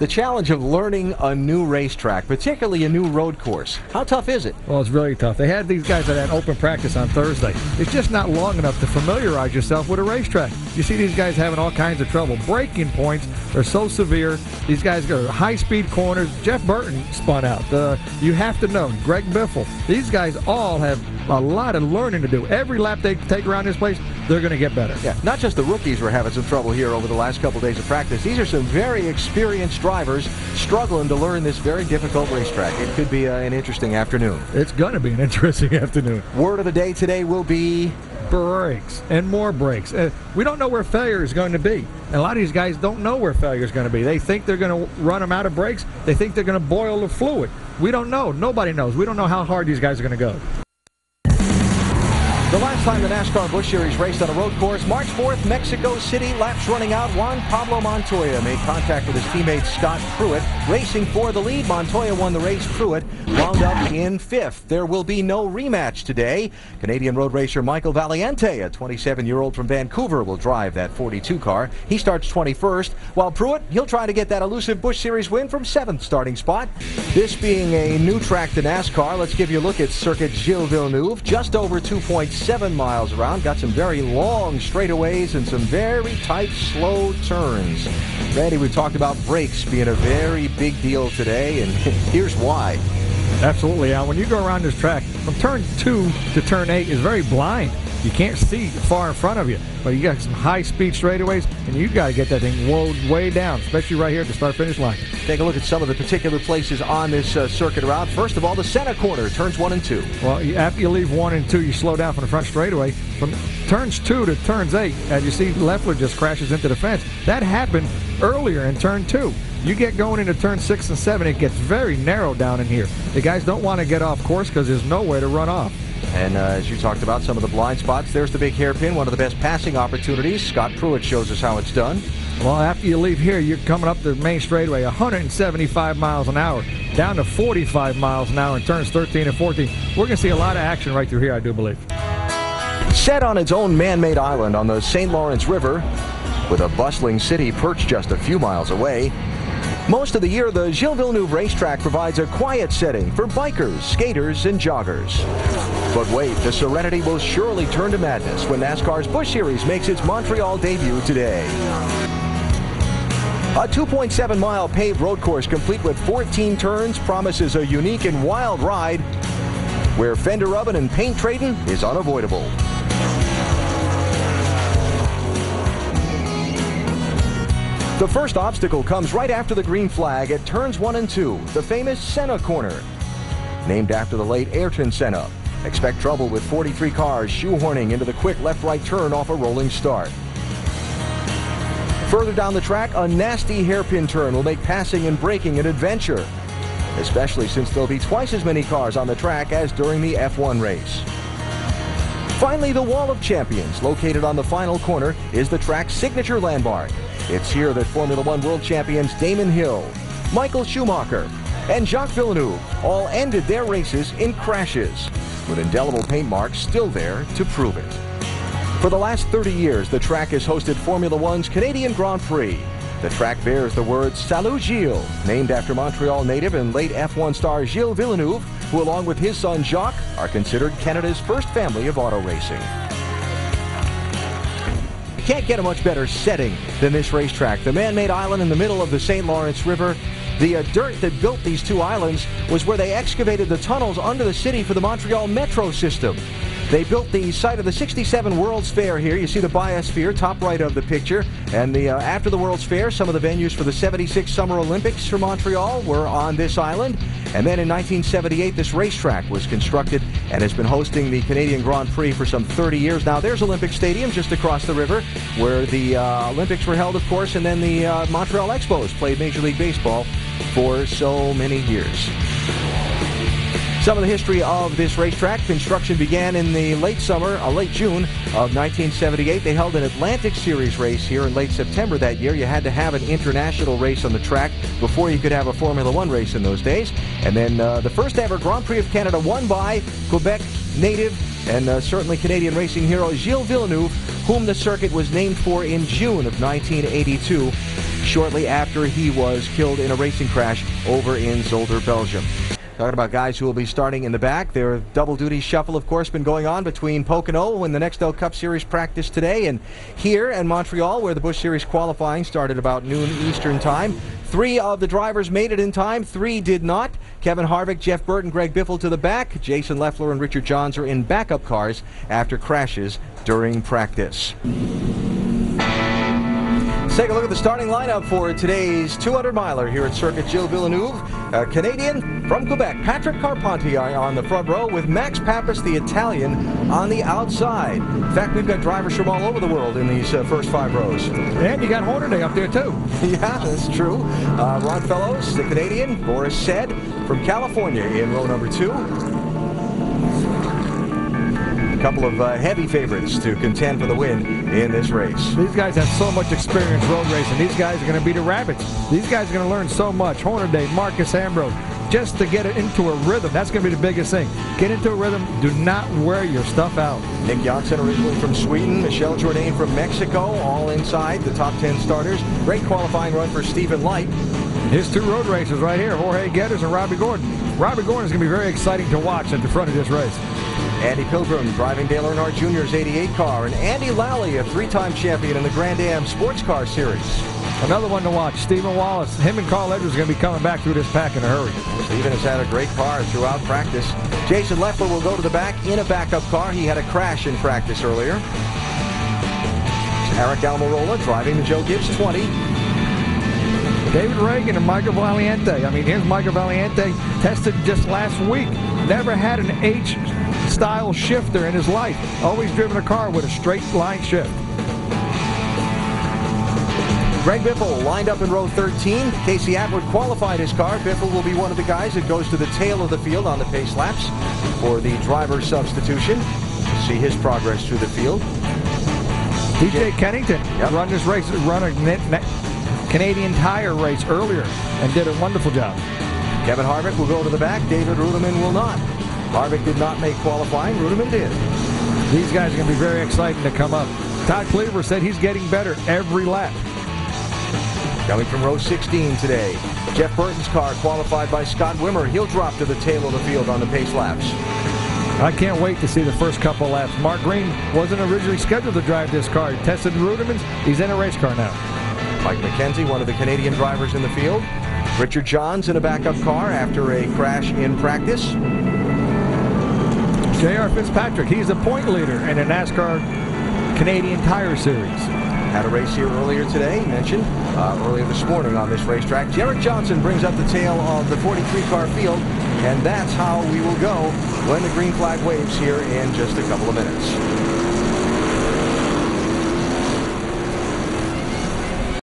The challenge of learning a new racetrack, particularly a new road course. How tough is it? Well, it's really tough. They had these guys that had open practice on Thursday. It's just not long enough to familiarize yourself with a racetrack. You see these guys having all kinds of trouble. Braking points are so severe. These guys go high-speed corners. Jeff Burton spun out. You have to know, Greg Biffle. These guys all have a lot of learning to do. Every lap they take around this place, they're going to get better. Yeah, not just the rookies were having some trouble here over the last couple days of practice. These are some very experienced drivers struggling to learn this very difficult racetrack. It could be an interesting afternoon. It's going to be an interesting afternoon. Word of the day today will be brakes and more brakes. We don't know where failure is going to be. And a lot of these guys don't know where failure is going to be. They think they're going to run them out of brakes. They think they're going to boil the fluid. We don't know. Nobody knows. We don't know how hard these guys are going to go. The last time the NASCAR Busch Series raced on a road course, March 4th, Mexico City, laps running out. Juan Pablo Montoya made contact with his teammate Scott Pruitt, racing for the lead. Montoya won the race. Pruitt wound up in 5th. There will be no rematch today. Canadian road racer Michael Valiente, a 27-year-old from Vancouver, will drive that 42 car. He starts 21st, while Pruitt, he'll try to get that elusive Busch Series win from 7th starting spot. This being a new track to NASCAR, let's give you a look at Circuit Gilles Villeneuve, just over 2.7 miles around. Got some very long straightaways and some very tight, slow turns. Randy, we've talked about brakes being a very big deal today, and here's why. Absolutely, Al. When you go around this track, from turn 2 to turn 8 is very blind. You can't see far in front of you, but you got some high-speed straightaways, and you got to get that thing rolled way down, especially right here at the start-finish line. Take a look at some of the particular places on this circuit route. First of all, the center corner, turns 1 and 2. Well, after you leave 1 and 2, you slow down from the front straightaway. From turns 2 to turns 8, as you see, Leffler just crashes into the fence. That happened earlier in turn 2. You get going into turn 6 and 7, it gets very narrow down in here. The guys don't want to get off course because there's nowhere to run off. And as you talked about, some of the blind spots, there's the big hairpin, one of the best passing opportunities. Scott Pruitt shows us how it's done. Well, after you leave here, you're coming up the main straightaway, 175 miles an hour, down to 45 miles an hour in turns 13 and 14. We're going to see a lot of action right through here, I do believe. Set on its own man-made island on the St. Lawrence River, with a bustling city perched just a few miles away, most of the year, the Gilles Villeneuve racetrack provides a quiet setting for bikers, skaters, and joggers. But wait, the serenity will surely turn to madness when NASCAR's Busch Series makes its Montreal debut today. A 2.7-mile paved road course complete with 14 turns promises a unique and wild ride where fender rubbing and paint trading is unavoidable. The first obstacle comes right after the green flag at turns 1 and 2, the famous Senna corner. Named after the late Ayrton Senna. Expect trouble with 43 cars shoehorning into the quick left-right turn off a rolling start. Further down the track, a nasty hairpin turn will make passing and braking an adventure, especially since there'll be twice as many cars on the track as during the F1 race. Finally, the Wall of Champions, located on the final corner, is the track's signature landmark. It's here that Formula One world champions Damon Hill, Michael Schumacher, and Jacques Villeneuve all ended their races in crashes, with indelible paint marks still there to prove it. For the last 30 years, the track has hosted Formula One's Canadian Grand Prix. The track bears the words Salut Gilles, named after Montreal native and late F1 star Gilles Villeneuve, who along with his son Jacques are considered Canada's first family of auto racing. You can't get a much better setting than this racetrack. The man-made island in the middle of the St. Lawrence River. The dirt that built these two islands was where they excavated the tunnels under the city for the Montreal metro system. They built the site of the '67 World's Fair here. You see the biosphere, top right of the picture. And after the World's Fair, some of the venues for the '76 Summer Olympics for Montreal were on this island. And then in 1978, this racetrack was constructed and has been hosting the Canadian Grand Prix for some 30 years now. There's Olympic Stadium just across the river where the Olympics were held, of course, and then the Montreal Expos played Major League Baseball for so many years. Some of the history of this racetrack. Construction began in the late June of 1978. They held an Atlantic Series race here in late September that year. You had to have an international race on the track before you could have a Formula One race in those days. And then the first ever Grand Prix of Canada won by Quebec native and certainly Canadian racing hero Gilles Villeneuve, whom the circuit was named for in June of 1982. shortly after he was killed in a racing crash over in Zolder, Belgium. Talking about guys who will be starting in the back. Their double duty shuffle, of course, been going on between Pocono and the Nextel Cup Series practice today, and here in Montreal, where the Busch Series qualifying started about noon Eastern time. 3 of the drivers made it in time, 3 did not. Kevin Harvick, Jeff Burton, Greg Biffle to the back. Jason Leffler and Richard Johns are in backup cars after crashes during practice. Let's take a look at the starting lineup for today's 200-miler here at Circuit Gilles Villeneuve. A Canadian from Quebec, Patrick Carpentier on the front row with Max Pappas, the Italian, on the outside. In fact, we've got drivers from all over the world in these first 5 rows. And you got Hornaday up there, too. Yeah, that's true. Ron Fellows, the Canadian. Boris Said from California in row number 2. A couple of heavy favorites to contend for the win in this race. These guys have so much experience road racing. These guys are going to be the rabbits. These guys are going to learn so much. Hornaday, Marcus Ambrose, just to get it into a rhythm. That's going to be the biggest thing. Get into a rhythm. Do not wear your stuff out. Nick Janssen, originally from Sweden. Michelle Jourdain from Mexico, all inside the top 10 starters. Great qualifying run for Stephen Light. His 2 road races right here, Jorge Geddes and Robbie Gordon. Robbie Gordon is going to be very exciting to watch at the front of this race. Andy Pilgrim driving Dale Earnhardt Jr.'s 88 car, and Andy Lally, a 3-time champion in the Grand Am Sports Car Series. Another one to watch, Stephen Wallace. Him and Carl Edwards are going to be coming back through this pack in a hurry. Stephen has had a great car throughout practice. Jason Leffler will go to the back in a backup car. He had a crash in practice earlier. Eric Almirola driving the Joe Gibbs 20. David Reagan and Michael Valiente. I mean, here's Michael Valiente, tested just last week. Never had an H-style shifter in his life. Always driven a car with a straight line shift. Greg Biffle lined up in row 13. Casey Atwood qualified his car. Biffle will be one of the guys that goes to the tail of the field on the pace laps for the driver substitution. We'll see his progress through the field. DJ Kennington run this race, run a Canadian Tire race earlier and did a wonderful job. Kevin Harvick will go to the back. David Reutimann will not. Harvick did not make qualifying. Reutimann did. These guys are going to be very exciting to come up. Todd Cleaver said he's getting better every lap. Coming from row 16 today, Jeff Burton's car qualified by Scott Wimmer. He'll drop to the tail of the field on the pace laps. I can't wait to see the first couple laps. Mark Green wasn't originally scheduled to drive this car. He tested Reutimann. He's in a race car now. Mike McKenzie, one of the Canadian drivers in the field. Richard Johns in a backup car after a crash in practice. J.R. Fitzpatrick, he's a point leader in the NASCAR Canadian Tire Series. Had a race here earlier today, mentioned earlier this morning on this racetrack. Jarrett Johnson brings up the tail of the 43-car field, and that's how we will go when the green flag waves here in just a couple of minutes.